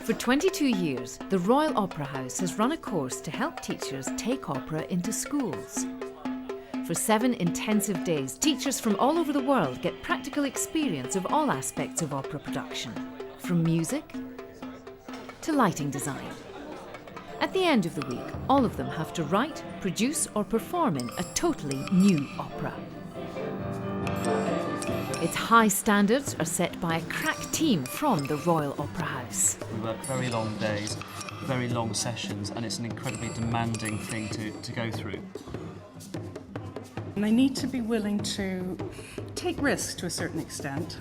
For 22 years, the Royal Opera House has run a course to help teachers take opera into schools. For 7 intensive days, teachers from all over the world get practical experience of all aspects of opera production, from music to lighting design. At the end of the week, all of them have to write, produce or perform in a totally new opera. Its high standards are set by a crack team from the Royal Opera House. We work very long days, very long sessions, and it's an incredibly demanding thing to go through. They need to be willing to take risks to a certain extent,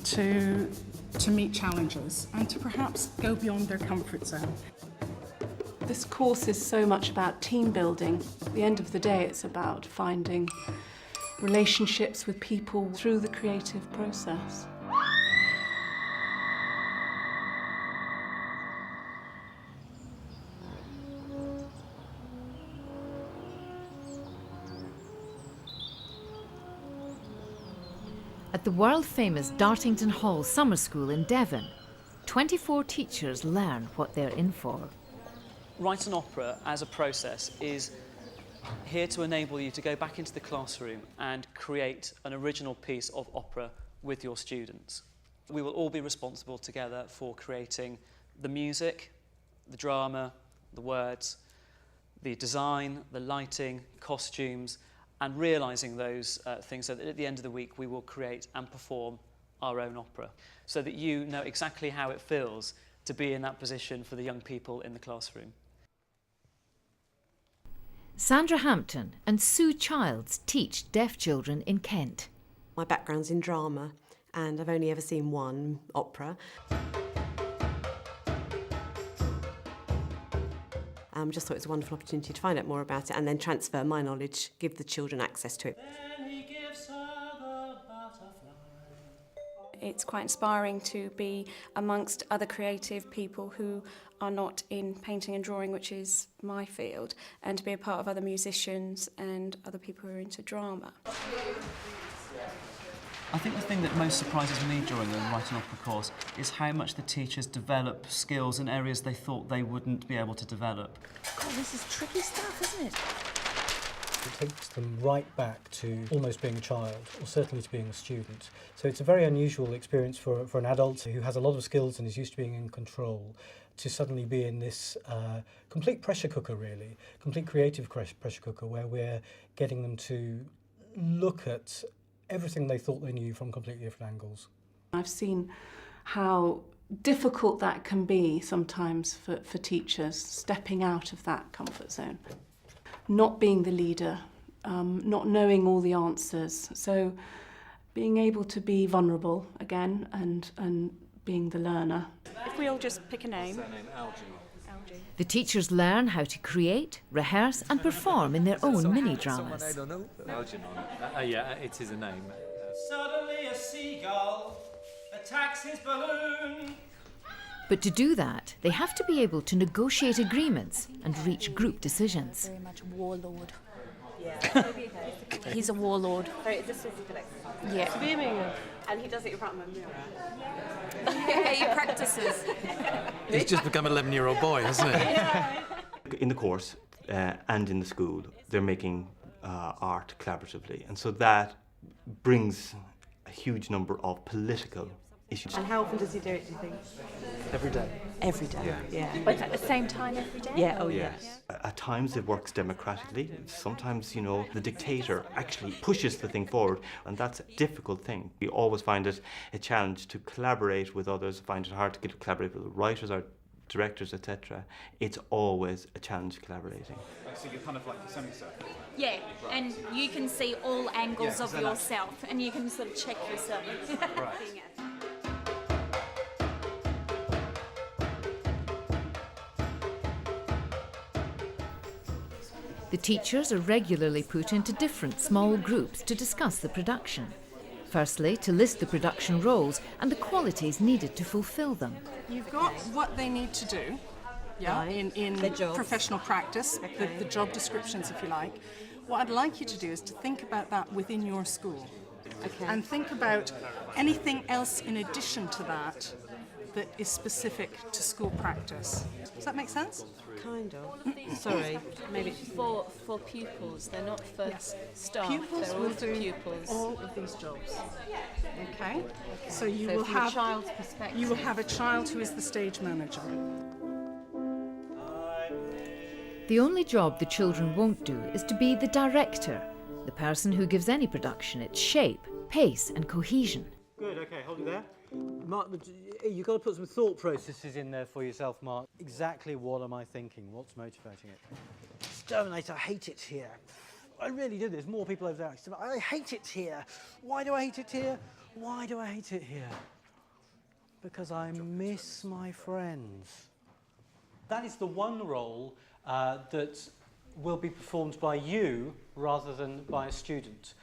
to meet challenges and to perhaps go beyond their comfort zone. This course is so much about team building. At the end of the day, it's about finding relationships with people through the creative process. At the world-famous Dartington Hall Summer School in Devon, 24 teachers learn what they're in for. Write an opera as a process is here to enable you to go back into the classroom and create an original piece of opera with your students. We will all be responsible together for creating the music, the drama, the words, the design, the lighting, costumes, and realising those things so that at the end of the week we will create and perform our own opera, so that you know exactly how it feels to be in that position for the young people in the classroom. Sandra Hampton and Sue Childs teach deaf children in Kent. My background's in drama and I've only ever seen one opera. Just thought it was a wonderful opportunity to find out more about it and then transfer my knowledge, give the children access to it. It's quite inspiring to be amongst other creative people who are not in painting and drawing, which is my field, and to be a part of other musicians and other people who are into drama. I think the thing that most surprises me during the Write an Opera course is how much the teachers develop skills in areas they thought they wouldn't be able to develop. God, this is tricky stuff, isn't it? It takes them right back to almost being a child, or certainly to being a student. So it's a very unusual experience for an adult who has a lot of skills and is used to being in control, to suddenly be in this complete pressure cooker, really, complete creative pressure cooker, where we're getting them to look at everything they thought they knew from completely different angles. I've seen how difficult that can be sometimes for teachers, stepping out of that comfort zone. Not being the leader, not knowing all the answers. So being able to be vulnerable again and being the learner. If we all just pick a name. Algae. The teachers learn how to create, rehearse and perform in their own mini-dramas. I don't know. Algae. Yeah, it is a name. Suddenly a seagull attacks his balloon. But to do that, they have to be able to negotiate agreements and reach group decisions. Very much warlord. Yeah. He's a warlord. So is this physical exercise? Yeah. Swimming. And he does it in front of a mirror. Yeah, he practices. He's just become an 11-year-old boy, hasn't he? In the course and in the school, they're making art collaboratively, and so that brings a huge number of political issues. And how often does he do it, do you think? Every day. Every day, yeah. But at the same time every day? Yeah, oh yes. At times it works democratically. Sometimes, you know, the dictator actually pushes the thing forward, and that's a difficult thing. We always find it a challenge to collaborate with others, find it hard to collaborate with writers or directors, etc. It's always a challenge collaborating. So you're kind of like a semicircle. Yeah, and you can see all angles of yourself, and you can sort of check yourself. Right. The teachers are regularly put into different small groups to discuss the production. Firstly, to list the production roles and the qualities needed to fulfil them. You've got what they need to do, in professional practice, the job descriptions, if you like. What I'd like you to do is to think about that within your school. Okay. And think about anything else in addition to that that is specific to school practice. Does that make sense? Kind of. Sorry, maybe for pupils. They're not for staff. Pupils they're all will for do pupils. all of these jobs. Okay? So you So will from a have child's perspective. you will have a child who is the stage manager. The only job the children won't do is to be the director, the person who gives any production its shape, pace and cohesion. Good, okay, hold it there. Mark, you've got to put some thought processes in there for yourself, Mark. Exactly what am I thinking? What's motivating it? Exterminate, I hate it here. I really do. There's more people over there. I hate it here. Why do I hate it here? Why do I hate it here? Because I miss my friends. That is the one role that will be performed by you rather than by a student.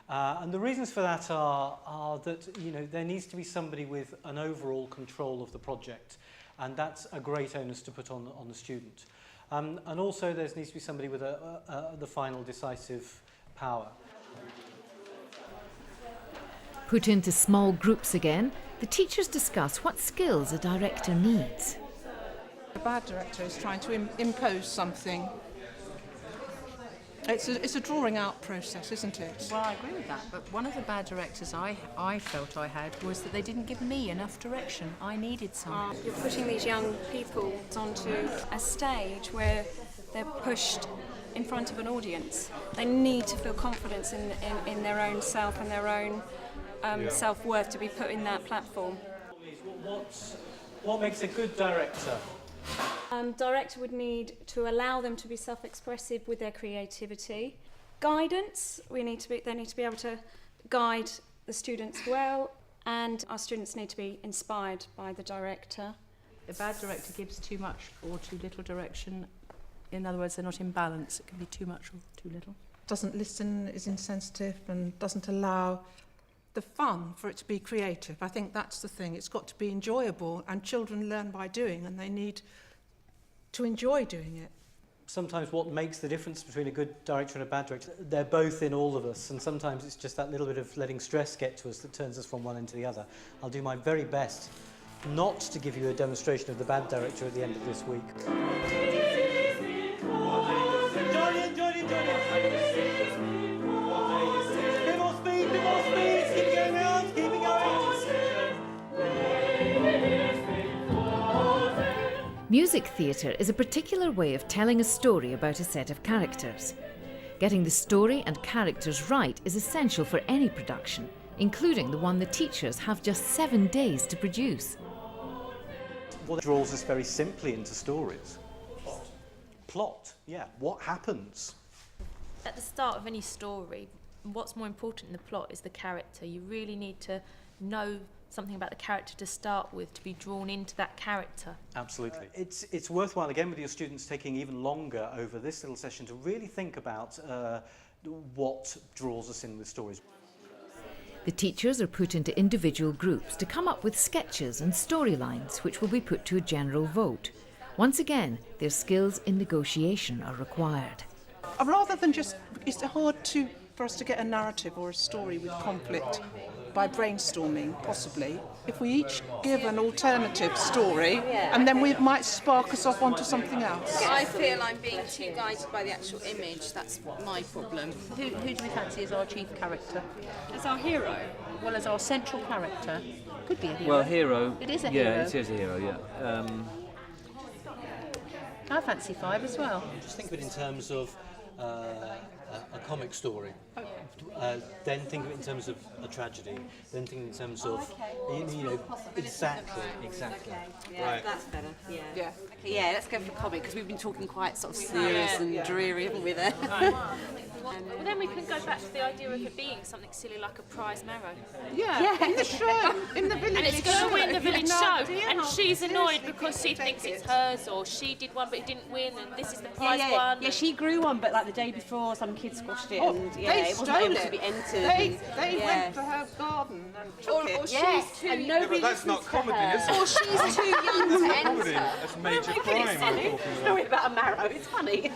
And the reasons for that are that there needs to be somebody with an overall control of the project, and that's a great onus to put on the student. And also there needs to be somebody with the final decisive power. Put into small groups again, the teachers discuss what skills a director needs. A bad director is trying to impose something. It's a drawing out process, isn't it? Well, I agree with that, but one of the bad directors I felt I had was that they didn't give me enough direction. I needed some. You're putting these young people onto a stage where they're pushed in front of an audience. They need to feel confidence in their own self and their own self-worth to be put in that platform. What makes a good director? Director would need to allow them to be self-expressive with their creativity. Guidance, they need to be able to guide the students well, and our students need to be inspired by the director. A bad director gives too much or too little direction. In other words, they're not in balance. It can be too much or too little. Doesn't listen, is insensitive, and doesn't allow the fun for it to be creative. I think that's the thing. It's got to be enjoyable, and children learn by doing, and they need to enjoy doing it. Sometimes what makes the difference between a good director and a bad director, they're both in all of us, and sometimes it's just that little bit of letting stress get to us that turns us from one end to the other. I'll do my very best not to give you a demonstration of the bad director at the end of this week. Join in, join in, join in. Bit more speed, keep going round, keep it going. Music theatre is a particular way of telling a story about a set of characters. Getting the story and characters right is essential for any production, including the one the teachers have just 7 days to produce. What draws us very simply into stories? Plot, yeah. What happens? At the start of any story, what's more important in the plot is the character. You really need to know something about the character to start with, to be drawn into that character. Absolutely. It's worthwhile, again, with your students taking even longer over this little session to really think about what draws us in with stories. The teachers are put into individual groups to come up with sketches and storylines which will be put to a general vote. Once again, their skills in negotiation are required. Rather than just, it's hard for us to get a narrative or a story with conflict by brainstorming, possibly. If we each give an alternative story, and then we might spark us off onto something else. I feel I'm being too guided by the actual image. That's my problem. Who do we fancy as our chief character? As our hero? Well, as our central character. Could be a hero. Well, hero. It is a hero. Yeah, it is a hero, yeah. I fancy 5 as well. Just think of it in terms of a comic story. Then think of it in terms of a tragedy. Then think in terms of, exactly. Yeah, right. That's better. Yeah. Okay, yeah, let's go for comic because we've been talking quite sort of serious and dreary, haven't we? There. Well, then we can go back to the idea of it being something silly like a prize marrow. Yeah, in the show, in the village. And it's going to win the village show, and she's annoyed seriously because she thinks it's hers, or she did one but it didn't win, and this is the prize one. Yeah, she grew one, but like the day before, some kid squashed it, and they it wasn't able to be entered. They went to her garden and took it. Or she's too young. Yeah, but that's not comedy, is it? Or she's too young to enter. That's major crime. Story about a marrow. It's funny.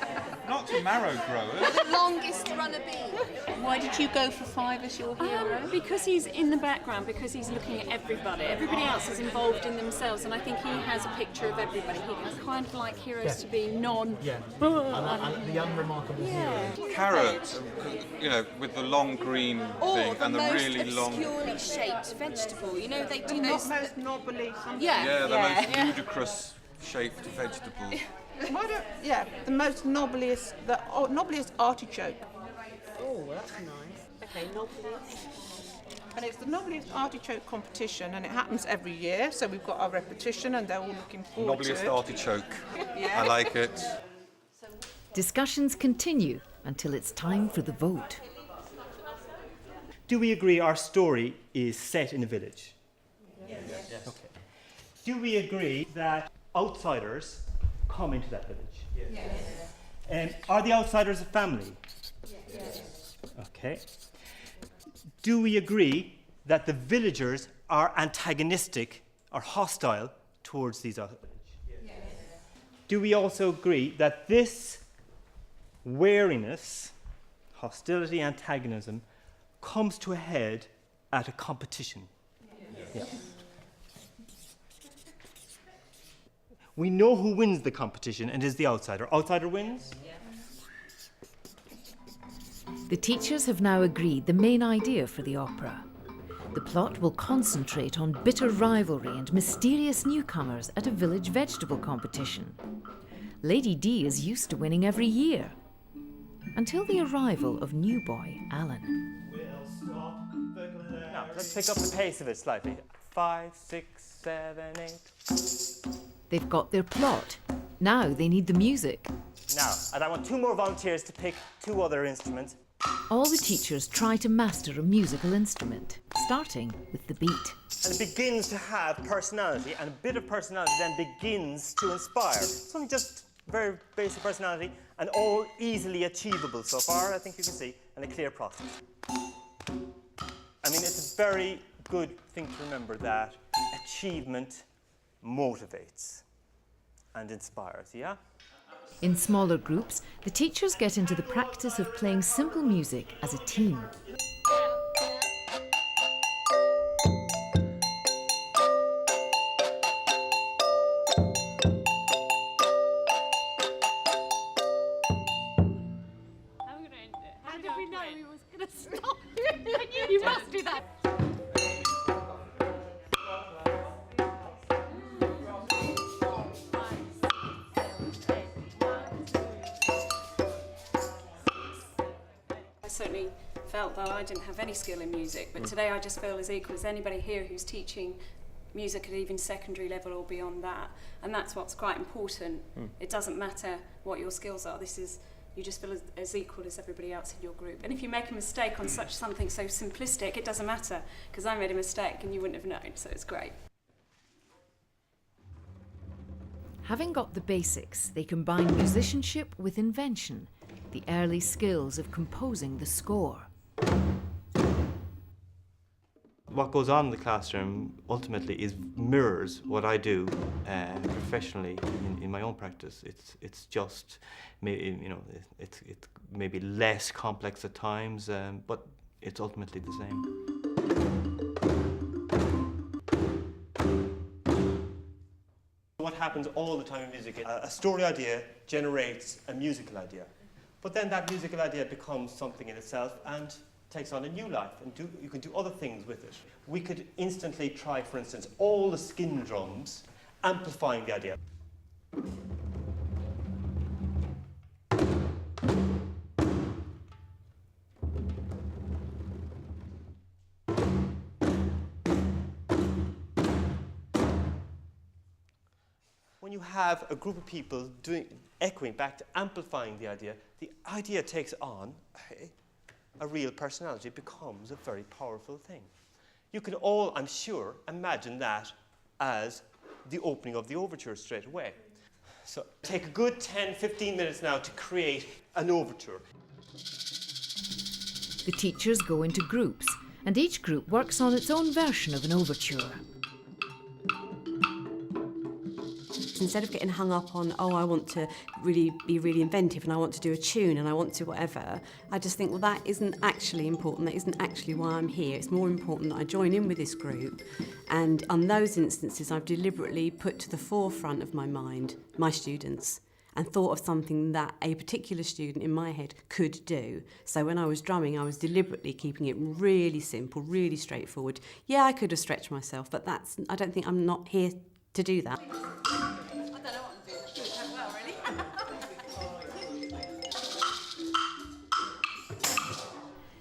Not to marrow growers. The longest runner bee. Why did you go for 5 as your hero? Because he's in the background, because he's looking at everybody. Everybody else is involved in themselves, and I think he has a picture of everybody. He kind of like heroes to be non... Yeah, the unremarkable hero. Carrot, you know, with the long green thing and the really long... obscurely shaped vegetable. You know, they do The those... most knobbly something. Yeah, the most ludicrous shaped vegetable. The most knobbliest, knobbliest artichoke. Oh, that's nice. Okay, knobbliest. And it's the knobbliest artichoke competition, and it happens every year. So we've got our repetition, and they're all looking forward to it. Knobbliest artichoke. Yeah. I like it. Discussions continue until it's time for the vote. Do we agree our story is set in a village? Yes. Okay. Do we agree that outsiders come into that village? Yes. Are the outsiders a family? Yes. Okay. Do we agree that the villagers are antagonistic or hostile towards these outsiders? Yes. Do we also agree that this wariness, hostility, antagonism, comes to a head at a competition? Yes. Yeah. We know who wins the competition and is the outsider. Outsider wins? The teachers have now agreed the main idea for the opera. The plot will concentrate on bitter rivalry and mysterious newcomers at a village vegetable competition. Lady D is used to winning every year, until the arrival of new boy Alan. Now, let's pick up the pace of it slightly. 5, 6, 7, 8. They've got their plot. Now they need the music. Now, and I want 2 more volunteers to pick 2 other instruments. All the teachers try to master a musical instrument, starting with the beat. And it begins to have personality, and a bit of personality then begins to inspire. Some just very basic personality, and all easily achievable so far, I think you can see, and a clear process. I mean, it's a very good thing to remember that achievement motivates and inspires, yeah? In smaller groups, the teachers get into the practice of playing simple music as a team. How did we know we was going to stop? You must do that. I certainly felt that I didn't have any skill in music, but today I just feel as equal as anybody here who's teaching music at even secondary level or beyond that, and that's what's quite important. It doesn't matter what your skills are. You just feel as equal as everybody else in your group. And if you make a mistake on something so simplistic, it doesn't matter, because I made a mistake and you wouldn't have known, so it's great. Having got the basics, they combine musicianship with invention, the early skills of composing the score. What goes on in the classroom ultimately mirrors what I do professionally in my own practice. It's just, it's maybe less complex at times, but it's ultimately the same. What happens all the time in music, a story idea generates a musical idea. But then that musical idea becomes something in itself and takes on a new life, and you can do other things with it. We could instantly try, for instance, all the skin drums, amplifying the idea. When you have a group of people echoing back to amplifying the idea takes on a real personality. It becomes a very powerful thing. You can all, I'm sure, imagine that as the opening of the overture straight away. So take a good 10-15 minutes now to create an overture. The teachers go into groups, and each group works on its own version of an overture. Instead of getting hung up on, oh, I want to really be really inventive and I want to do a tune and I want to whatever, I just think, well, that isn't actually important. That isn't actually why I'm here. It's more important that I join in with this group. And on those instances, I've deliberately put to the forefront of my mind my students and thought of something that a particular student in my head could do. So when I was drumming, I was deliberately keeping it really simple, really straightforward. Yeah, I could have stretched myself, but I don't think I'm not here to do that.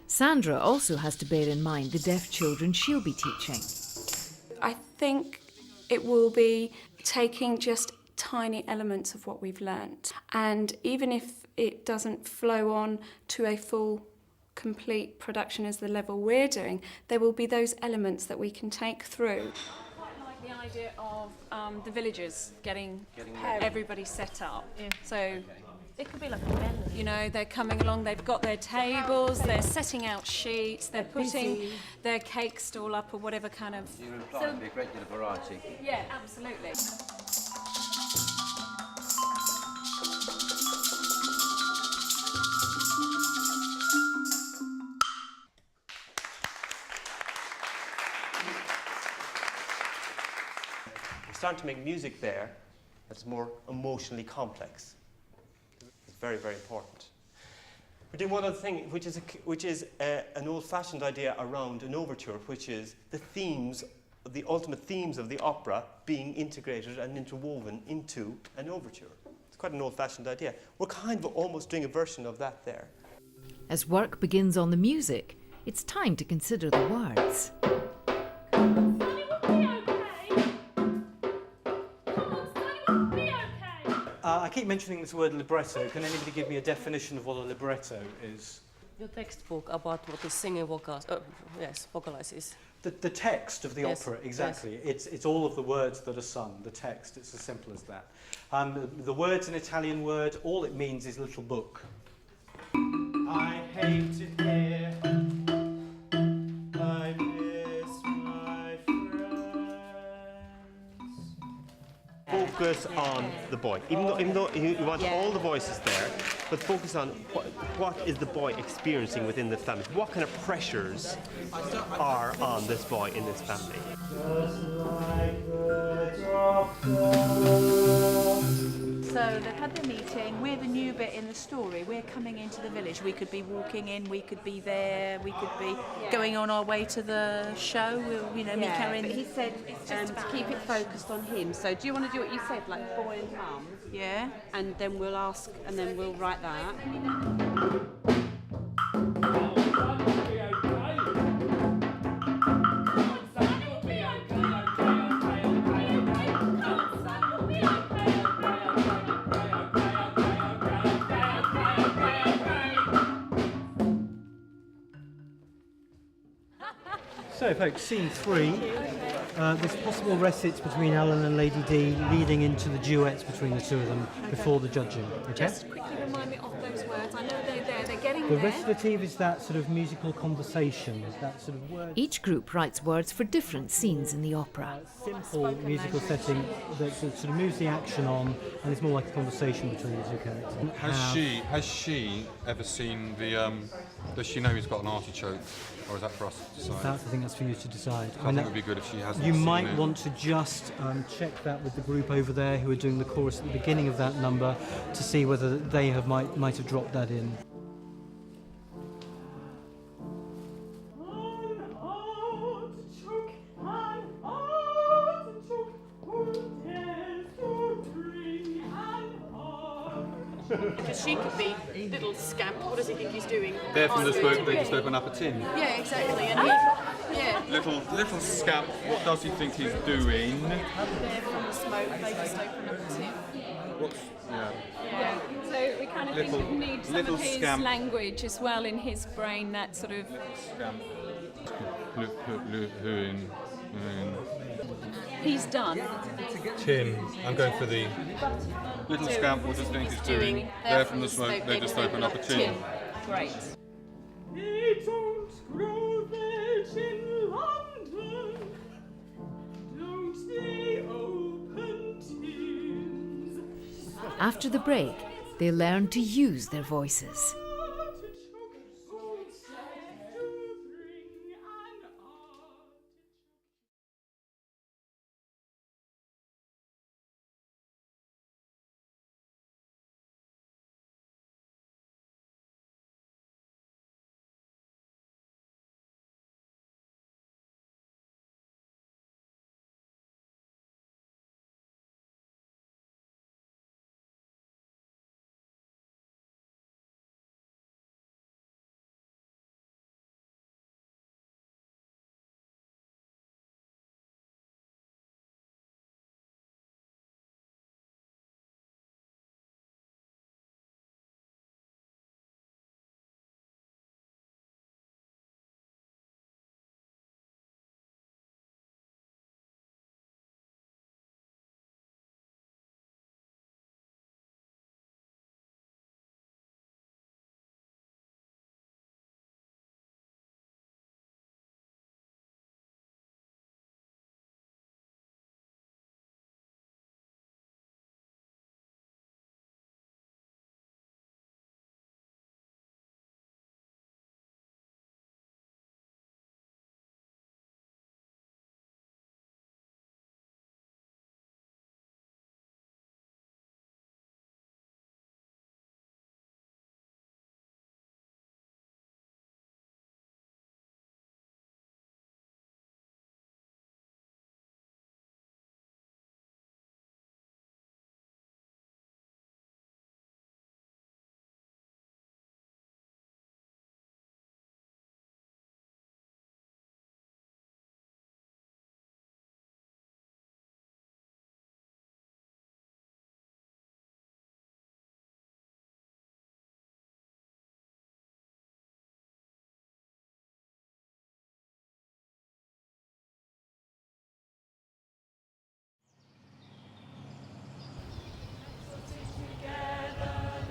Sandra also has to bear in mind the deaf children she'll be teaching. I think it will be taking just tiny elements of what we've learnt, and even if it doesn't flow on to a full complete production as the level we're doing, there will be those elements that we can take through. I quite like the idea of the villagers getting everybody set up. Yeah. So it could be like a melody. You know, they're coming along, they've got their tables, they're setting out sheets, they're putting their cake stall up or whatever kind of... You're implying there'll be a great deal of variety. Yeah, absolutely. Starting to make music there that's more emotionally complex. It's very, very important. We're doing one other thing, which is an old-fashioned idea around an overture, which is the themes, the ultimate themes of the opera being integrated and interwoven into an overture. It's quite an old-fashioned idea. We're kind of almost doing a version of that there. As work begins on the music, it's time to consider the words. I keep mentioning this word libretto. Can anybody give me a definition of what a libretto is? Your textbook about what the singing vocalizes. The text of the Yes, opera, exactly. yes. It's all of the words that are sung, the text. It's as simple as that. The word's an Italian word. All it means is little book. I hate it here. I miss my friends. Focus on the boy. Even though you want all the voices there, but focus on what is the boy experiencing within the family. What kind of pressures are on this boy in this family? Just like the doctor. So they've had their meeting, we're the new bit in the story, we're coming into the village. We could be walking in, we could be there, we could be going on our way to the show, we'll, meet Karen. But he said to keep it focused on him. So do you want to do what you said, like boy and mum? Yeah. And then we'll ask, and then we'll write that. So folks, scene 3. There's possible recits between Alan and Lady D leading into the duets between the two of them before the judging. Okay? Just quickly remind me of those words. I know they're there, they're getting The there. recitative is that sort of musical conversation, is that sort of word. Each group writes words for different scenes in the opera. Simple musical setting that sort of moves the action on, and it's more like a conversation between the two characters. Has she ever seen the? Does she know he's got an artichoke, or is that for us to decide? I think that's for you to decide. I think it would be good if she hasn't. You seen might it. want to just check that with the group over there who are doing the chorus at the beginning of that number to see whether they might have dropped that in. Because she could be little scamp, what does he think he's doing? They're from the smoke, they just open up a tin. Yeah, exactly. And Little scamp, what does he think he's doing? they're from the smoke, they just open up a tin. Yeah, so we kind of think we need some little of his scamp. language as well in his brain, that sort of... Scamp. He's done. Tin. I'm going for the little scamp. What does he think he's doing? They're from the smoke. They just open up a tin. Great. They don't grow veg in London. Don't they open tin? After the break, they learn to use their voices.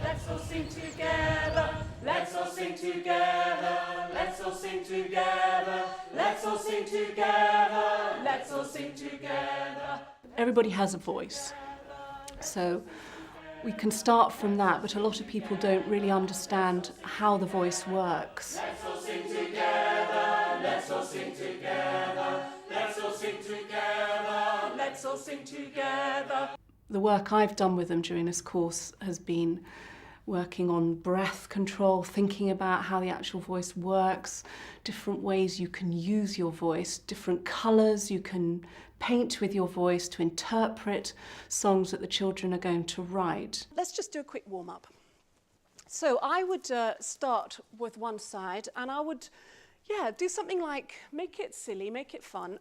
Let's all sing together, let's all sing together, let's all sing together, let's all sing together, let's all sing together. Everybody has a voice, so we can start from that, but a lot of people don't really understand how the voice works. Let's all sing together, let's all sing together, let's all sing together, let's all sing together. The work I've done with them during this course has been working on breath control, thinking about how the actual voice works, different ways you can use your voice, different colours you can paint with your voice to interpret songs that the children are going to write. Let's just do a quick warm-up. So I would start with one side and I would, do something like make it silly, make it fun.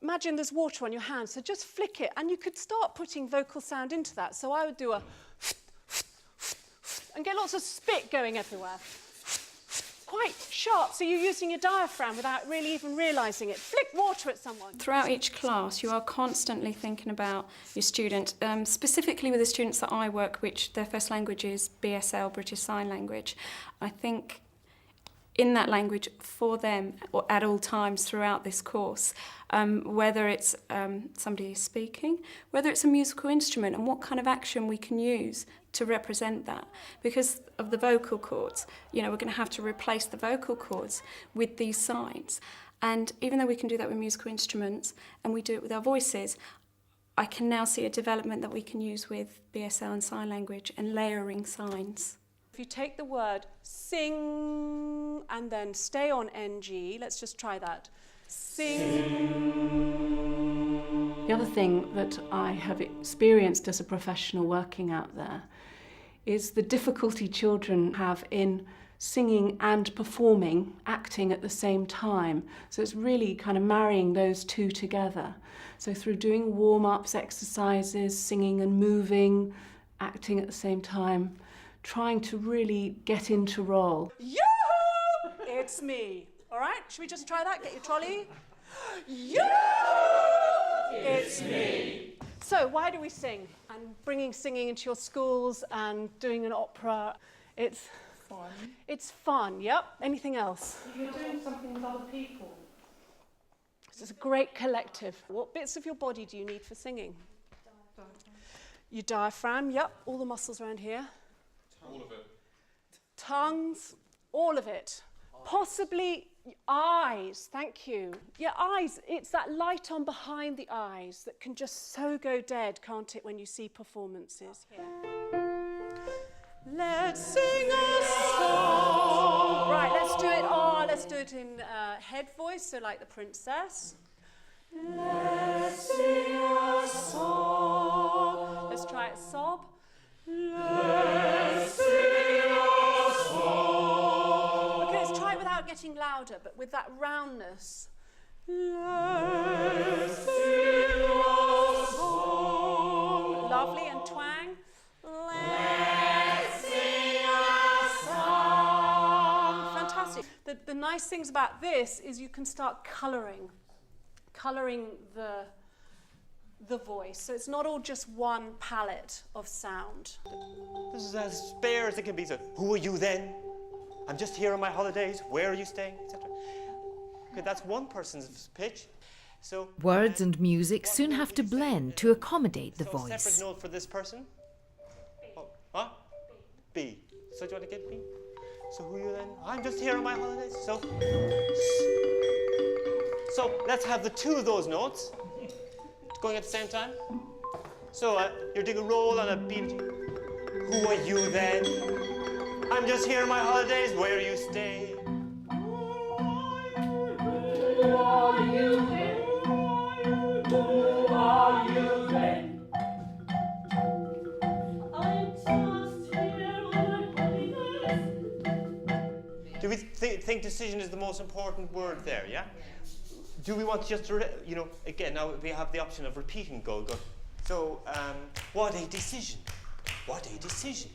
Imagine there's water on your hand, so just flick it and you could start putting vocal sound into that. So I would do a and get lots of spit going everywhere. Quite sharp, so you're using your diaphragm without really even realising it. Flick water at someone. Throughout each class, you are constantly thinking about your student, specifically with the students that I work, which their first language is BSL, British Sign Language. I think in that language for them or at all times throughout this course, whether it's somebody speaking, whether it's a musical instrument and what kind of action we can use to represent that. Because of the vocal cords, we're going to have to replace the vocal cords with these signs. And even though we can do that with musical instruments and we do it with our voices, I can now see a development that we can use with BSL and sign language and layering signs. If you take the word sing and then stay on NG, let's just try that. Sing. The other thing that I have experienced as a professional working out there is the difficulty children have in singing and performing, acting at the same time. So it's really kind of marrying those two together. So through doing warm-ups, exercises, singing and moving, acting at the same time, trying to really get into role. Yoo-hoo! It's me. All right, should we just try that? Get your trolley. Yoo-hoo! It's me. So why do we sing? And bringing singing into your schools and doing an opera, it's fun. It's fun, yep. Anything else? You're doing something with other people. This is a great collective. What bits of your body do you need for singing? Your diaphragm, yep, all the muscles around here. All of it. Tongues, all of it. Possibly eyes, thank you. Yeah, eyes, it's that light on behind the eyes that can just so go dead, can't it, when you see performances? Let's sing a song. Right, let's do it. Oh, let's do it in head voice, so like the princess. Let's sing a song. Let's try it sob. Let's sing a song. Okay, let's try it without getting louder, but with that roundness. Let's sing a song. Lovely, and twang. Let's sing a song. Fantastic. The nice things about this is you can start colouring the voice. So it's not all just one palette of sound. This is as spare as it can be. So, who are you then? I'm just here on my holidays. Where are you staying? Etc. Okay, that's one person's pitch. So Words and music soon have to blend to accommodate the separate voice. note for this person. Oh, huh? B. So do you want to get B? So who are you then? I'm just here on my holidays. So let's have the two of those notes going at the same time. So you're doing a roll on a B. Who are you then? I'm just here on my holidays. Where you stay? Who are you then? Who are you then? I'm just here on my holidays. Do we think decision is the most important word there, yeah? Do we want just to, again, now we have the option of repeating go. So, what a decision. What a decision.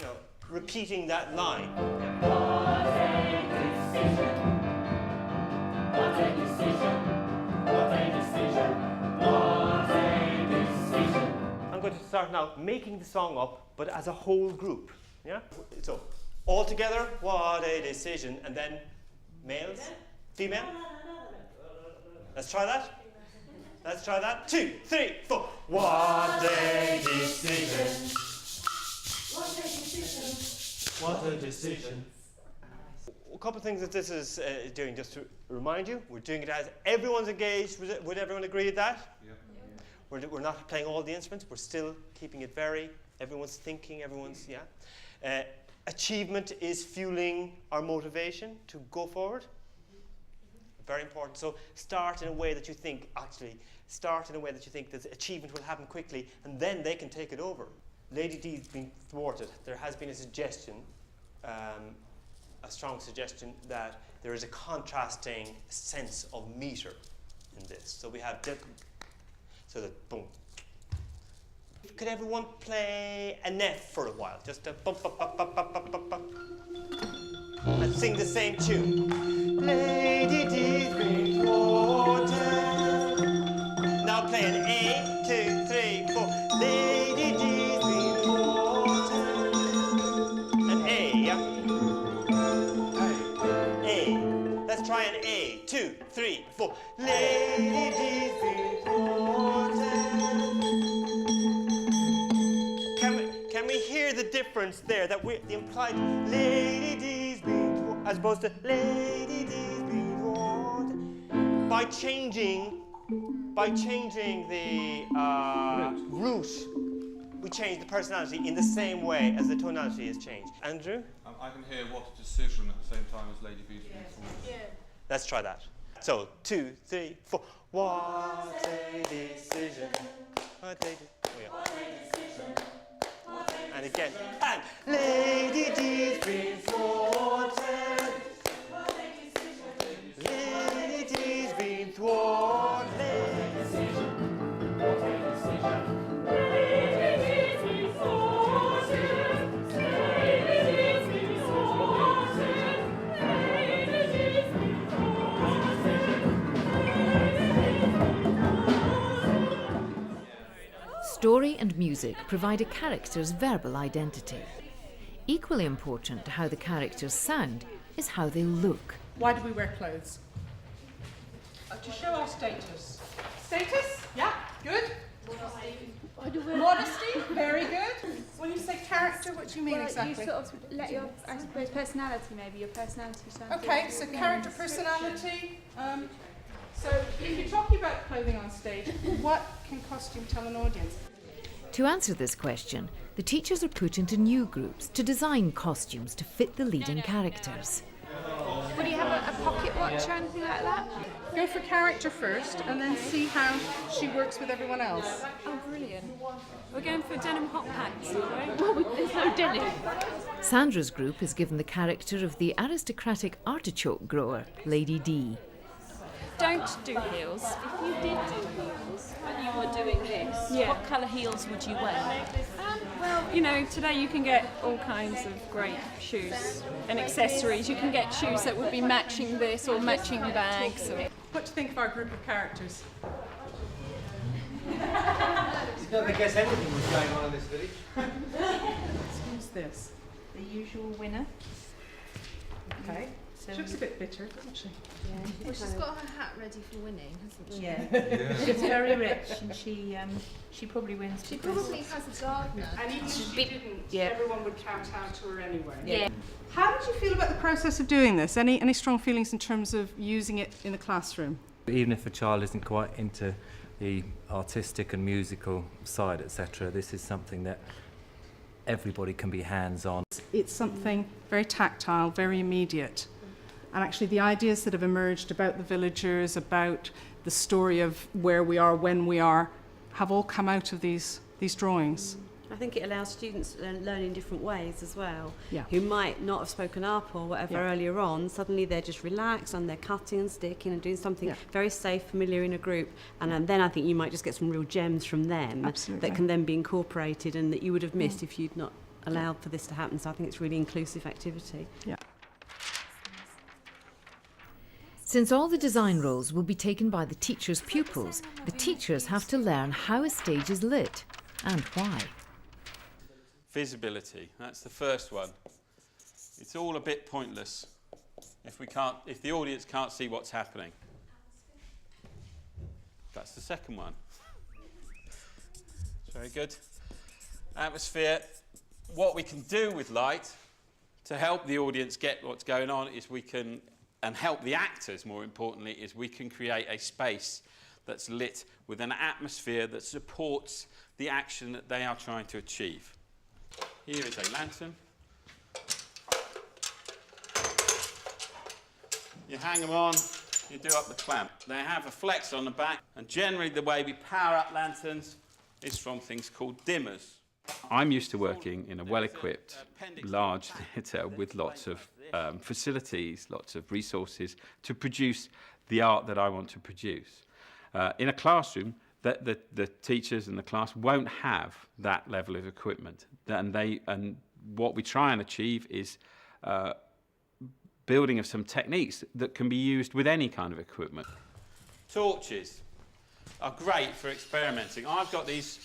Yeah. Repeating that line. What a decision. What a decision. What a decision. What a decision. I'm going to start now making the song up, but as a whole group. Yeah? So, all together, what a decision, and then males, female. Let's try that. Let's try that. 2, 3, 4. What a decision. What a decision. What a decision. A couple of things that this is doing, just to remind you, we're doing it as everyone's engaged. Would everyone agree with that? Yeah. We're not playing all the instruments. We're still keeping it everyone's thinking, achievement is fueling our motivation to go forward. Very important. So start in a way that you think that achievement will happen quickly, and then they can take it over. Lady D's been thwarted. There has been a suggestion, a strong suggestion, that there is a contrasting sense of meter in this. So we have so that boom. Could everyone play an F for a while? Just a bump, bump, bump, bump, bump, bump, bump, bump. And sing the same tune. Lady D's been thwarted. Now play an A, 2, 3, 4. Lady D's been thwarted. An A, yeah? A. Let's try an A, 2, 3, 4. Lady D's been thwarted. Can we hear the difference there? That the implied Lady D's been thwarted, as opposed to Lady D's been thwarted. By changing the root, we change the personality in the same way as the tonality has changed. Andrew? I can hear what a decision at the same time as Lady B's been thwarted. Yeah. Let's try that. So 2, 3, 4. What a decision. What a decision. And again. And Lady D's been thwarted. Lady D's been thwarted. What a decision. Lady D's been thwarted. Lady D's been thwarted. Lady D's been thwarted. Story and music provide a character's verbal identity. Equally important to how the characters sound is how they look. Why do we wear clothes? To show our status. Status? Yeah, Good. Modesty, very good. When you say character, what do you mean exactly? You sort of let your, I suppose, personality, maybe your personality shine. Okay, so character, personality. So if you're talking about clothing on stage, what can costume tell an audience? To answer this question, the teachers are put into new groups to design costumes to fit the leading characters. Would you have a pocket watch or anything like that? Go for character first and then see how she works with everyone else. Oh, brilliant. We're going for denim hot pants, right? There's no denim. Sandra's group is given the character of the aristocratic artichoke grower, Lady D. Don't do heels. If you did do heels when you were doing this, what colour heels would you wear? Well, you know, today you can get all kinds of great shoes and accessories. You can get shoes that would be matching this or matching bags. What do you think of our group of characters? You don't guess anything was going on in this village. Who's this? The usual winner. Okay. She looks a bit bitter, doesn't she? Yeah. Well, she's got her hat ready for winning, hasn't she? Yeah. She's very rich, and she probably wins. She probably has a gardener. And even if she didn't, everyone would kowtow to her anyway. Yeah. How did you feel about the process of doing this? Any strong feelings in terms of using it in the classroom? Even if a child isn't quite into the artistic and musical side, etc., this is something that everybody can be hands-on. It's something very tactile, very immediate. And actually the ideas that have emerged about the villagers, about the story of where we are, when we are, have all come out of these drawings. I think it allows students to learn in different ways as well, Yeah. who might not have spoken up or whatever earlier on. Suddenly they're just relaxed and they're cutting and sticking and doing something very safe, familiar in a group. And then I think you might just get some real gems from them that can then be incorporated and that you would have missed if you'd not allowed for this to happen. So I think it's really inclusive activity. Yeah. Since all the design roles will be taken by the teachers' pupils, the teachers have to learn how a stage is lit and why. Visibility, that's the first one. It's all a bit pointless if the audience can't see what's happening. That's the second one. Very good. Atmosphere. What we can do with light to help the audience get what's going on is and help the actors, more importantly, is we can create a space that's lit with an atmosphere that supports the action that they are trying to achieve. Here is a lantern. You hang them on, you do up the clamp. They have a flex on the back, and generally the way we power up lanterns is from things called dimmers. I'm used to working in a well-equipped, large theatre with lots of facilities, lots of resources to produce the art that I want to produce. In a classroom, the teachers in the class won't have that level of equipment, and what we try and achieve is building of some techniques that can be used with any kind of equipment. Torches are great for experimenting. I've got these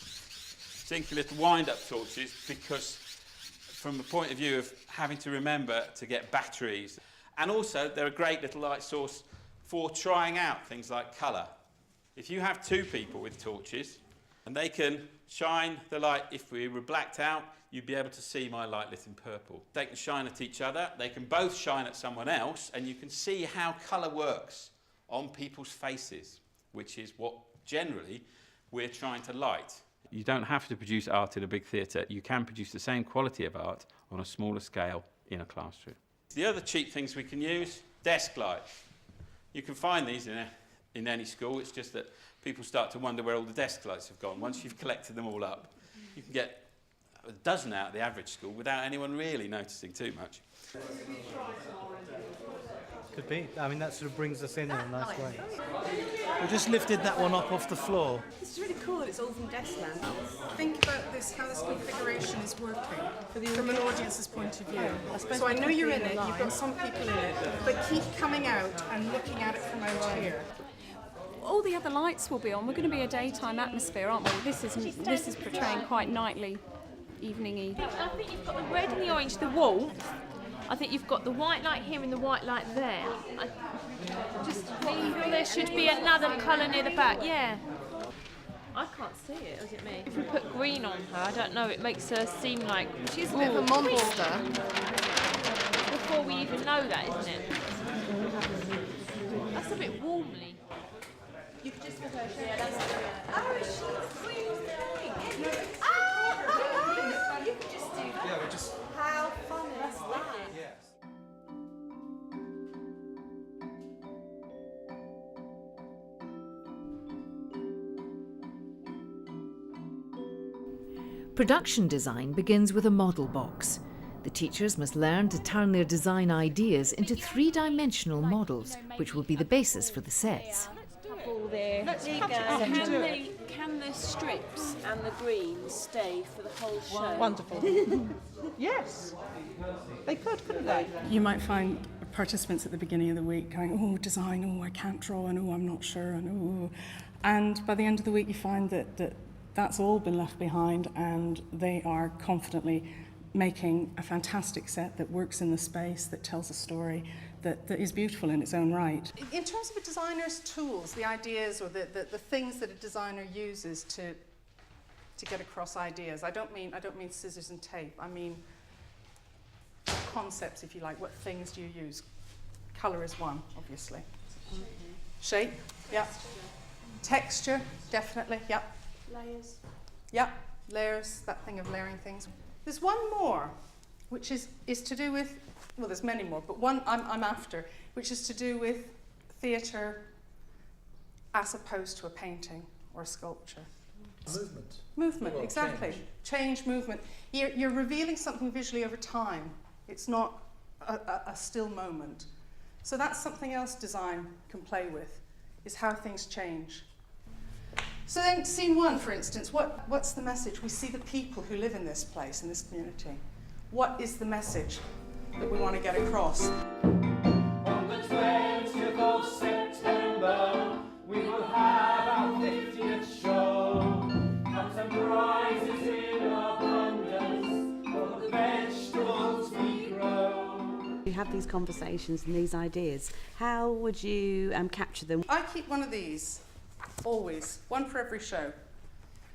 stinky little wind-up torches because from the point of view of having to remember to get batteries, and also they're a great little light source for trying out things like colour. If you have two people with torches and they can shine the light, if we were blacked out, you'd be able to see my light lit in purple. They can shine at each other, they can both shine at someone else, and you can see how colour works on people's faces, which is what generally we're trying to light. You don't have to produce art in a big theatre. You can produce the same quality of art on a smaller scale in a classroom. The other cheap things we can use, desk lights. You can find these in any school. It's just that people start to wonder where all the desk lights have gone. Once you've collected them all up, you can get a dozen out of the average school without anyone really noticing too much. Could be. I mean, that sort of brings us in a nice way. We just lifted that one up off the floor. It's really cool that it's all from desk lamps. Think about this, how this configuration is working from an audience's point of view. So I know you're in it, you've got some people in it, but keep coming out and looking at it from out here. All the other lights will be on. We're going to be a daytime atmosphere, aren't we? This is portraying quite nightly, evening-y. I think you've got the red and the orange, the warmth. I think you've got the white light here and the white light there. I just feel there should be another colour near the back, yeah. I can't see it, or is it me? If we put green on her, I don't know, it makes her seem like... She's a bit of a monster. Before we even know that, isn't it? That's a bit warmly. You could just put her shade. Oh, she's really you could just do that. Yeah, we just... How fun is that? Yes. Production design begins with a model box. The teachers must learn to turn their design ideas into three-dimensional models, which will be the basis for the sets. Can the strips and the greens stay for the whole show? Wonderful. Yes. They could, couldn't they? You might find participants at the beginning of the week going, oh, design, oh, I can't draw, and oh, I'm not sure, and oh. And by the end of the week, you find that that's all been left behind, and they are confidently making a fantastic set that works in the space, that tells a story, that is beautiful in its own right. In terms of a designer's tools, the ideas or the things that a designer uses to get across ideas, I don't mean scissors and tape. I mean concepts, if you like. What things do you use? Colour is one, obviously. Shape, yeah. Texture, definitely, yeah. Layers. Yeah, layers, that thing of layering things. There's one more, which is to do with, well, there's many more, but one I'm after, which is to do with theatre as opposed to a painting or a sculpture. Movement. Movement, exactly. Change, movement. You're revealing something visually over time. It's not a still moment. So that's something else design can play with, is how things change. So then, scene one, for instance, what's the message? We see the people who live in this place, in this community. What is the message that we want to get across? On the 20th of September, we will have our 50th show. Cups and prizes in abundance for the vegetables we grow. You have these conversations and these ideas. How would you capture them? I keep one of these. Always. One for every show.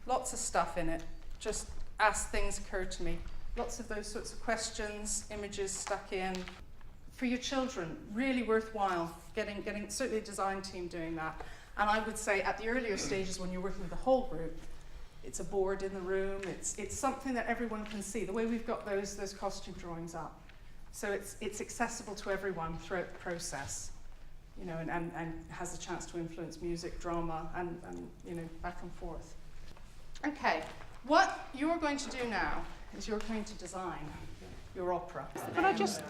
Lots of stuff in it. Just as things occur to me. Lots of those sorts of questions, images stuck in. For your children, really worthwhile getting certainly a design team doing that. And I would say at the earlier stages when you're working with the whole group, it's a board in the room, it's something that everyone can see. The way we've got those costume drawings up. So it's accessible to everyone throughout the process. You know, and has the chance to influence music, drama, and you know, back and forth. Okay, what you're going to do now is you're going to design your opera. Could I just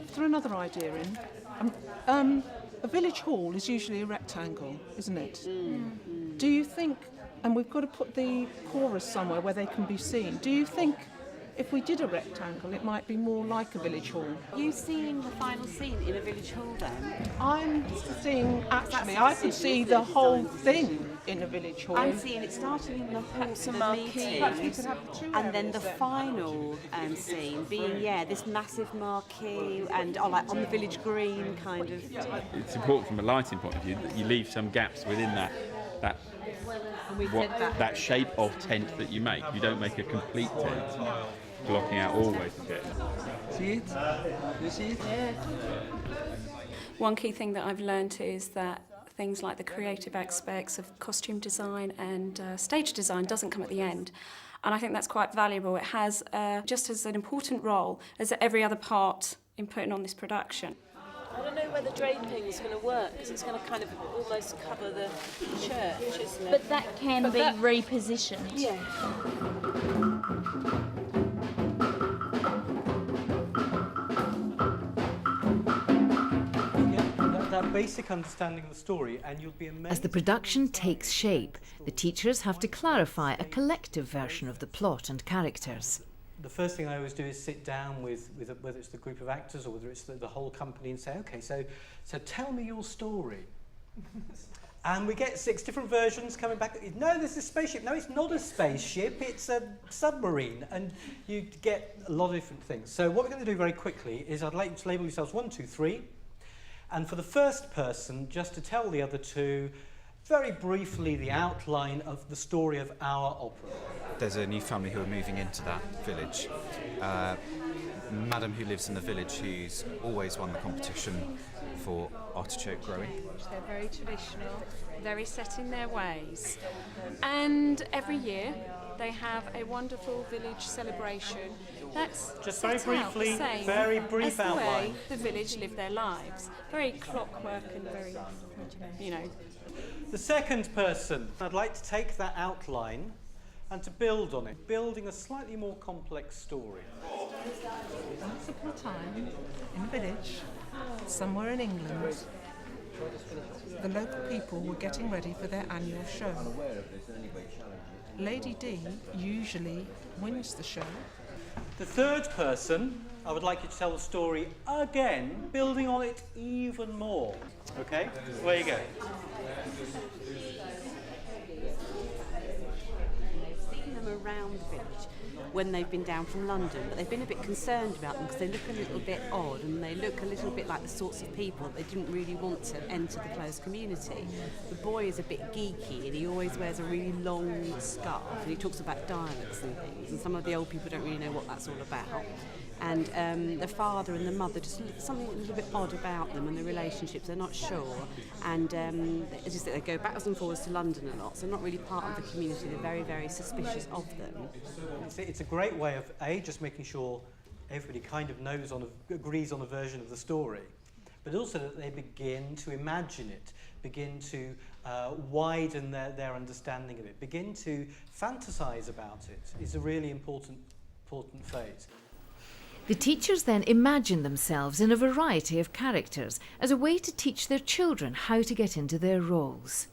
throw another idea in? A village hall is usually a rectangle, isn't it? Mm-hmm. Do you think, and we've got to put the chorus somewhere where they can be seen, do you think if we did a rectangle, it might be more like a village hall? Are you seeing the final scene in a village hall then? I'm seeing, actually, I can see the whole thing in a village hall. I'm seeing it starting in the hall, the meetings, and then the final scene being, this massive marquee and like on the village green kind of. It's important from a lighting point of view that you leave some gaps within that shape of tent that you make. You don't make a complete tent, blocking out always a bit. See it? You see it? Yeah. One key thing that I've learned is that things like the creative aspects of costume design and stage design doesn't come at the end. And I think that's quite valuable. It has just as an important role as every other part in putting on this production. I don't know whether draping is going to work because it's going to kind of almost cover the church, isn't it? But that can be repositioned. Yeah. That basic understanding of the story, and you'll be amazed. As the production takes shape, the teachers have to clarify a collective version of the plot and characters. The first thing I always do is sit down with whether it's the group of actors or whether it's the whole company and say, okay, so tell me your story. And we get 6 different versions coming back. No, this is a spaceship. No, it's not a spaceship. It's a submarine. And you get a lot of different things. So what we're going to do very quickly is I'd like you to label yourselves 1, 2, 3. And for the first person, just to tell the other two very briefly the outline of the story of our opera. There's a new family who are moving into that village. Madam who lives in the village, who's always won the competition for artichoke growing. They're very traditional, very set in their ways. And every year they have a wonderful village celebration that's just set very briefly, out the same very brief as the outline. way the village live their lives. Very clockwork and very, you know. The second person, I'd like to take that outline and to build on it, building a slightly more complex story. Once upon a time, in a village, somewhere in England, the local people were getting ready for their annual show. Lady D usually wins the show. The third person, I would like you to tell the story again, building on it even more. Okay? Where you go. They've seen them around the village when they've been down from London, but they've been a bit concerned about them because they look a little bit odd and they look a little bit like the sorts of people that they didn't really want to enter the closed community. The boy is a bit geeky and he always wears a really long scarf and he talks about dialects and things, and some of the old people don't really know what that's all about. And the father and the mother, just something a little bit odd about them and the relationships, they're not sure. And just they go backwards and forwards to London a lot, so they're not really part of the community. They're very, very suspicious of them. It's a great way of, just making sure everybody kind of knows, agrees on a version of the story, but also that they begin to imagine it, begin to widen their understanding of it, begin to fantasize about it. It's a really important phase. The teachers then imagine themselves in a variety of characters as a way to teach their children how to get into their roles.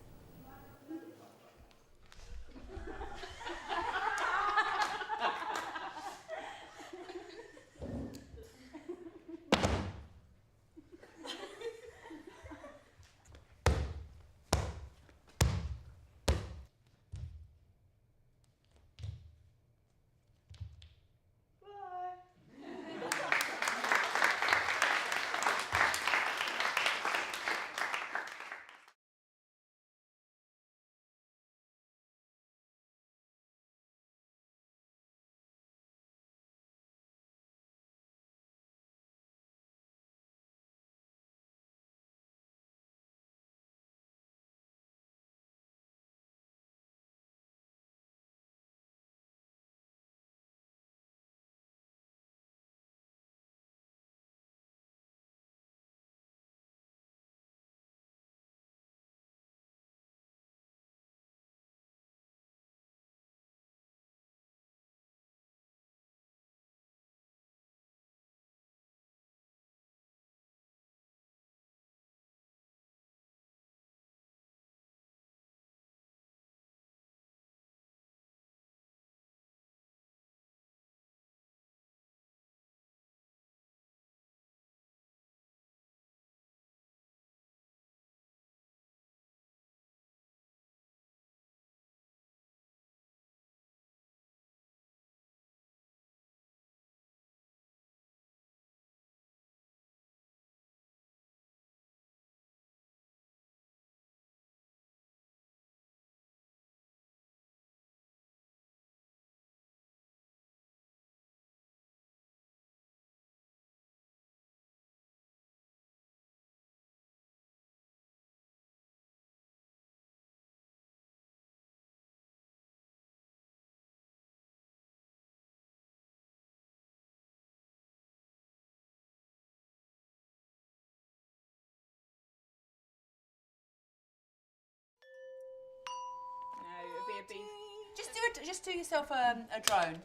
Just do yourself a drone.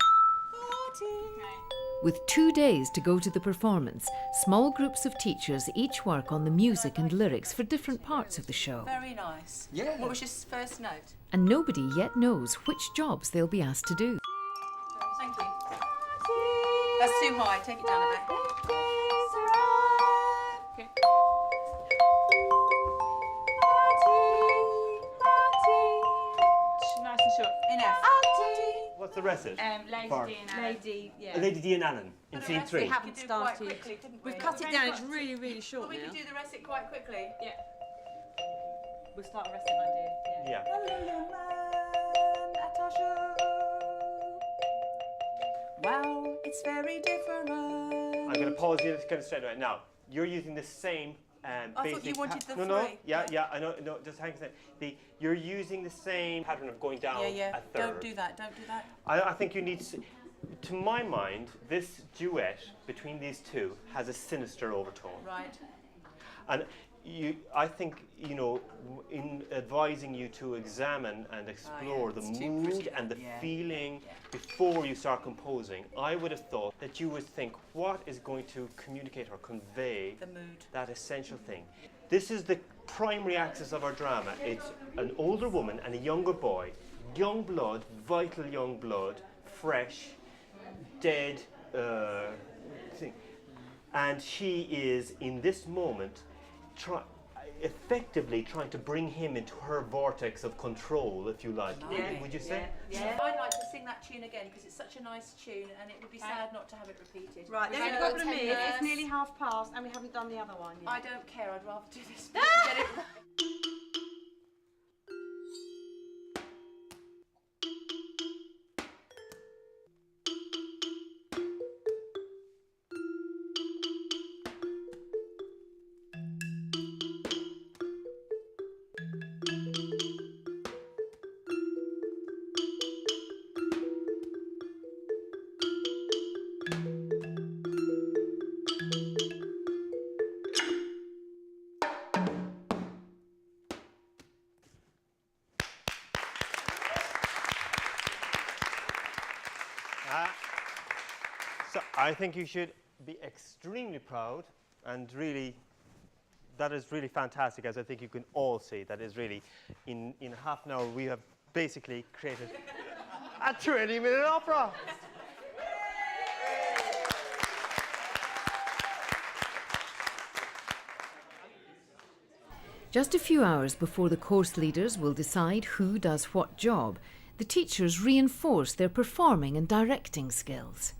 With 2 days to go to the performance, small groups of teachers each work on the music and lyrics for different parts of the show. Very nice. Yeah. What was your first note? And nobody yet knows which jobs they'll be asked to do. Thank you. That's too high. Take it down a bit. Okay. Nice and short. Enough. What's the rest of it? Lady For- D and Alan. Lady, yeah. Lady D and Alan in scene 3. We haven't started. Quickly, didn't we? We've cut it down, it's really, really short But we now. could do the rest of it quite quickly. Yeah. We'll start a recipe idea. Yeah. Hello, man, at our show. Wow, it's very different. I'm going to pause you to get it straight away. Now, you're using the same I basic... thought you wanted the No, three. yeah, I know, no, just hang on a second. You're using the same pattern of going down a third. Don't do that, don't do that. I think you need to my mind, this duet between these two has a sinister overtone. Right. And I think, you know, in advising you to examine and explore the mood and the feeling before you start composing, I would have thought that you would think, what is going to communicate or convey the mood, that essential thing? This is the primary axis of our drama. It's an older woman and a younger boy. Young blood, vital young blood, fresh, dead thing. And she is, in this moment, effectively trying to bring him into her vortex of control, if you like. Would you say? Yeah. I'd like to sing that tune again because it's such a nice tune and it would be sad not to have it repeated. Right, the only problem is it's nearly 1:30 and we haven't done the other one yet. I don't care, I'd rather do this bit to get it right. So I think you should be extremely proud and really, that is really fantastic, as I think you can all see. That is really, in half an hour, we have basically created a 20-minute opera. Just a few hours before the course leaders will decide who does what job, the teachers reinforce their performing and directing skills.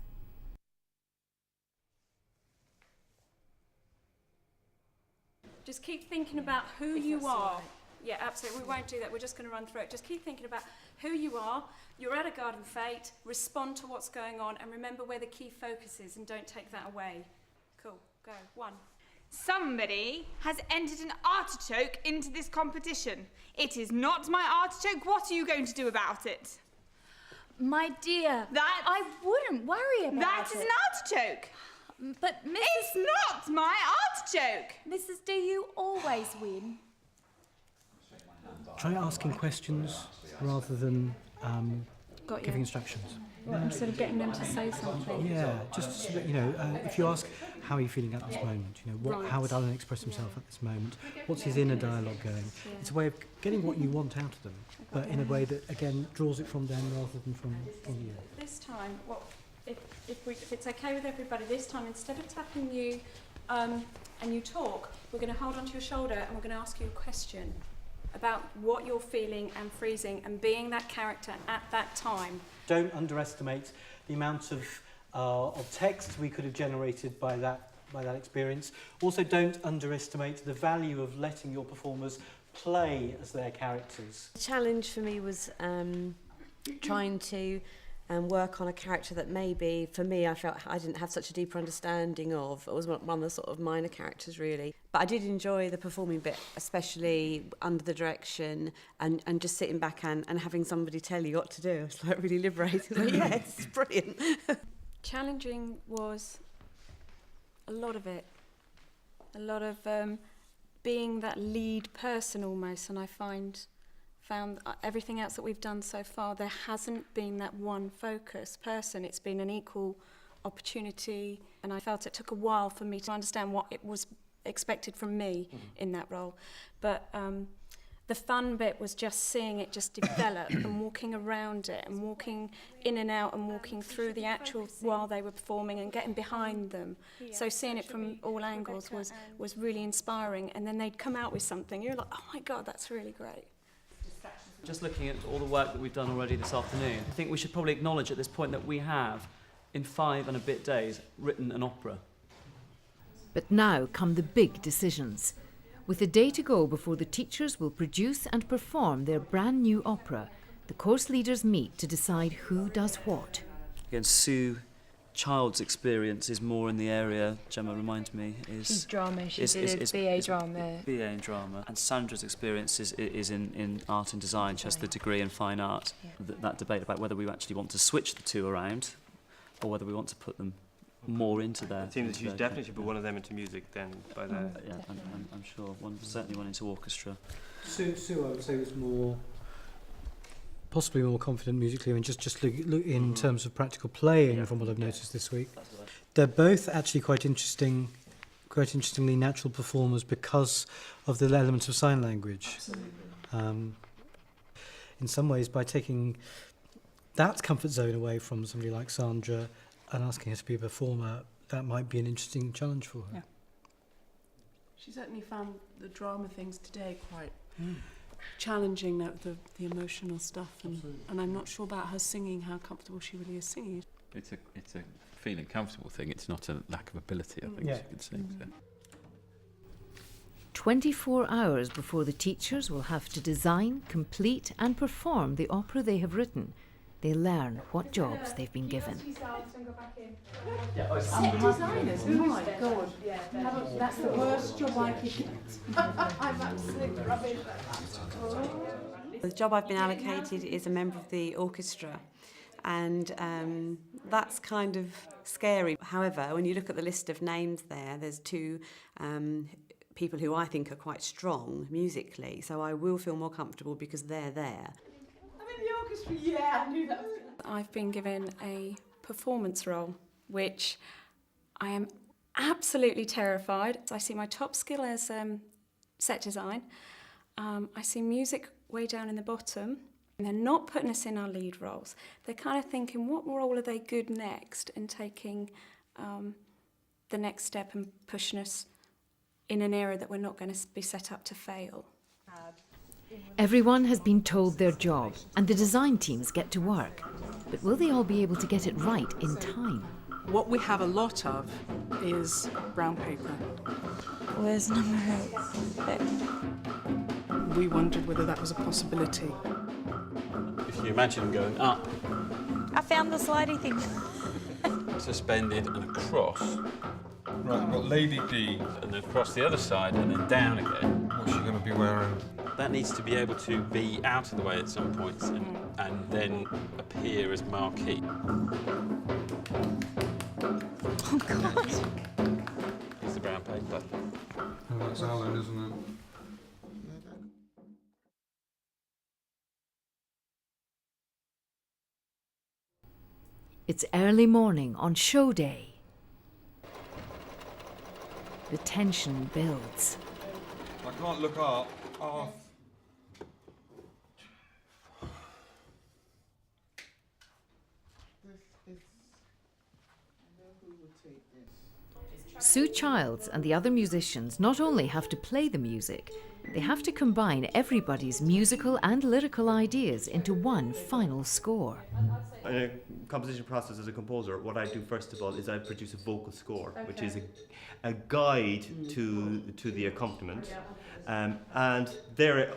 Just keep thinking about who you are. Yeah, absolutely. We won't do that. We're just going to run through it. Just keep thinking about who you are. You're at a garden fete. Respond to what's going on and remember where the key focus is and don't take that away. Cool. Go. 1. Somebody has entered an artichoke into this competition. It is not my artichoke. What are you going to do about it? My dear, I wouldn't worry about That is an artichoke. But Mrs. It's not my artichoke. Mrs. D, you always win. Try asking questions rather than giving instructions. Well, instead of getting them to say something. Yeah, just so that, you know, if you ask how are you feeling at this moment, you know, how would Alan express himself at this moment? What's his inner dialogue going? It's a way of getting what you want out of them, but in a way that again draws it from them rather than from you. This time, well, if it's okay with everybody, this time instead of tapping you and you talk, we're going to hold onto your shoulder and we're going to ask you a question about what you're feeling and freezing and being that character at that time. Don't underestimate the amount of text we could have generated by that experience. Also, don't underestimate the value of letting your performers play as their characters. The challenge for me was trying to work on a character that maybe, for me, I felt I didn't have such a deeper understanding of. It was one of the sort of minor characters, really. But I did enjoy the performing bit, especially under the direction and just sitting back and having somebody tell you what to do. It's like really liberating. Like, yeah, it's brilliant. Challenging was a lot of it. A lot of being that lead person almost, and I found everything else that we've done so far, there hasn't been that one focus person. It's been an equal opportunity, and I felt it took a while for me to understand what it was expected from me in that role. But the fun bit was just seeing it just develop and walking around it and walking in and out and walking through the actual while they were performing and getting behind them. So seeing it from all angles was really inspiring, and then they'd come out with something. You're like, oh my God, that's really great. Just looking at all the work that we've done already this afternoon, I think we should probably acknowledge at this point that we have, in 5 and a bit days, written an opera. But now come the big decisions. With a day to go before the teachers will produce and perform their brand new opera, the course leaders meet to decide who does what. Again, Sue Child's experience is more in the area, Gemma reminds me, is... She's drama, she did a BA drama. BA in drama. And Sandra's experience is in art and design. She has the degree in fine art. Yeah. That debate about whether we actually want to switch the two around or whether we want to put them more into there. It seems that you definitely should put one of them into music then. By the yeah, I'm sure. Certainly one into orchestra. Sue, I would say, was possibly more confident musically, and just look in terms of practical playing, from what I've noticed this week. They're both actually quite interestingly natural performers because of the elements of sign language. In some ways, by taking that comfort zone away from somebody like Sandra and asking her to be a performer, that might be an interesting challenge for her. Yeah. She certainly found the drama things today quite challenging, the emotional stuff, and I'm not sure about her singing, how comfortable she really is singing. It's a feeling comfortable thing. It's not a lack of ability, I think she could sing. So. 24 hours before the teachers will have to design, complete and perform the opera they have written, they learn what jobs they've been given. Set designers, oh my god, that's the worst job I could get. I'm absolutely rubbish at that. The job I've been allocated is a member of the orchestra, and that's kind of scary. However, when you look at the list of names there's two people who I think are quite strong musically, so I will feel more comfortable because they're there. Yeah, I knew that was I've been given a performance role, which I am absolutely terrified. I see my top skill as set design. I see music way down in the bottom. And they're not putting us in our lead roles. They're kind of thinking, what role are they good next, and taking the next step and pushing us in an area that we're not going to be set up to fail. Everyone has been told their job, and the design teams get to work. But will they all be able to get it right in time? What we have a lot of is brown paper. Where's number 8? We wondered whether that was a possibility. If you imagine them going up, I found the slidey thing. suspended and across. Right, we've got Lady D. And then across the other side and then down again. What's she going to be wearing? That needs to be able to be out of the way at some points and then appear as marquee. Oh, God. It's the brown paper. Oh, that's Alan, isn't it? It's early morning on show day. The tension builds. I can't look up. Oh. Sue Childs and the other musicians not only have to play the music, they have to combine everybody's musical and lyrical ideas into one final score. In a composition process as a composer, what I do first of all is I produce a vocal score, which is a guide to the accompaniment. And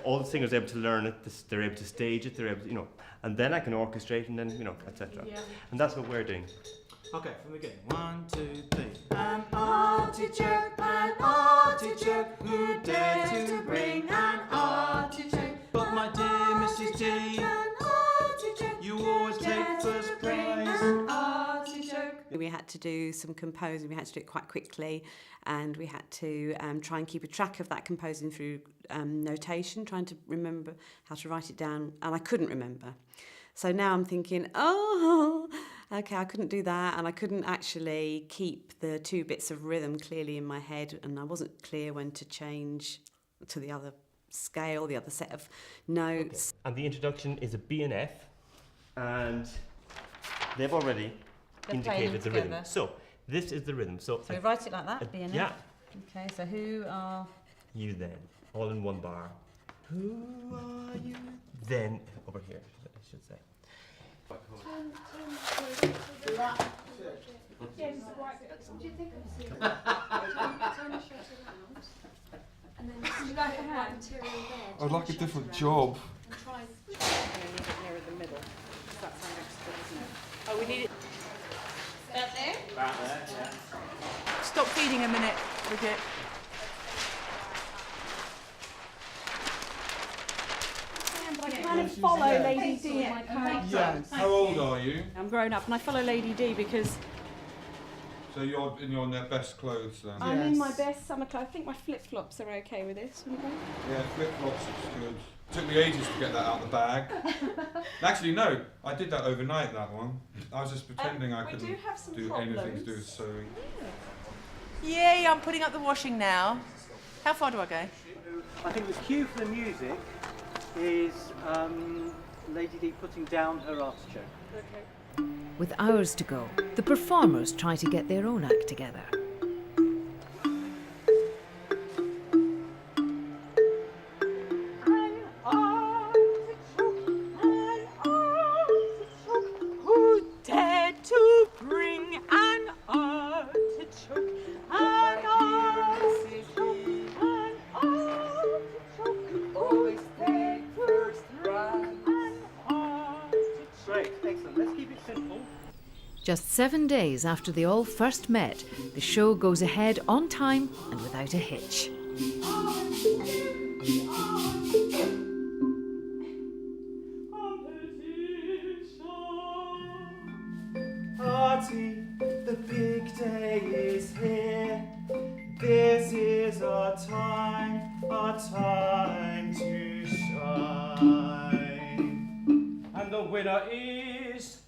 all the singers are able to learn it, they're able to stage it, they're able to, and then I can orchestrate and then, etc. And that's what we're doing. Okay, from the beginning. 1, 2, 3. An artichoke, who dares to bring an artichoke? But my dear Mrs. D, you always take first prize. We had to do some composing, we had to do it quite quickly, and we had to try and keep a track of that composing through notation, trying to remember how to write it down, and I couldn't remember. So now I'm thinking, okay, I couldn't do that, and I couldn't actually keep the two bits of rhythm clearly in my head, and I wasn't clear when to change to the other scale, the other set of notes. Okay. And the introduction is a B and F, and they've already indicated the rhythm. So this is the rhythm. So we write it like that, B and F? Yeah. Okay, so who are... You then, all in one bar. Who are you? Then, over here, I should say. And then would you like a hand material there? I'd like a different job. And try. We need it nearer the middle. That's our next bit, isn't it? Oh, we need it. About there? About there, yeah. Stop feeding a minute, Bridget. I kind of follow Lady D in my character. Yeah. How old are you? I'm grown up and I follow Lady D because So you're in your best clothes then? I'm in my best summer clothes. I think my flip-flops are okay with this, wouldn't they? Yeah, flip-flops is good. Took me ages to get that out of the bag. Actually, no, I did that overnight, that one. I was just pretending I couldn't do anything to do with sewing. Yay, I'm putting up the washing now. How far do I go? I think the cue for the music is Lady D putting down her artichoke. Okay. With hours to go, the performers try to get their own act together. Who dared to bring an artichoke? An artichoke, an artichoke. Always take first run. An artichoke. Great, excellent. Let's keep it simple. Just 7 days after they all first met, the show goes ahead on time and without a hitch. Party, the big day is here. This is our time to shine. And the winner is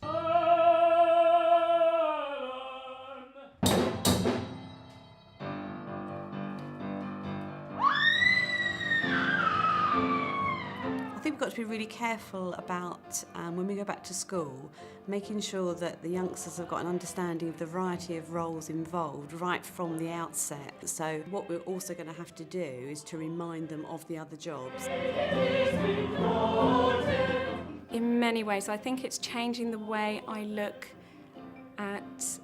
I think we've got to be really careful about, when we go back to school, making sure that the youngsters have got an understanding of the variety of roles involved right from the outset. So what we're also going to have to do is to remind them of the other jobs. In many ways, I think it's changing the way I look at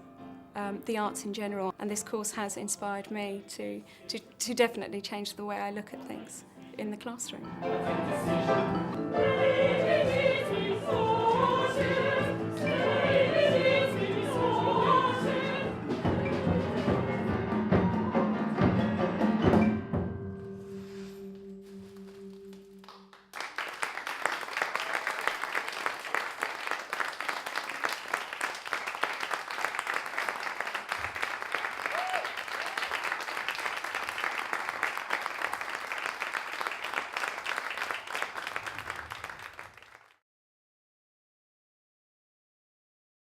the arts in general, and this course has inspired me to definitely change the way I look at things in the classroom.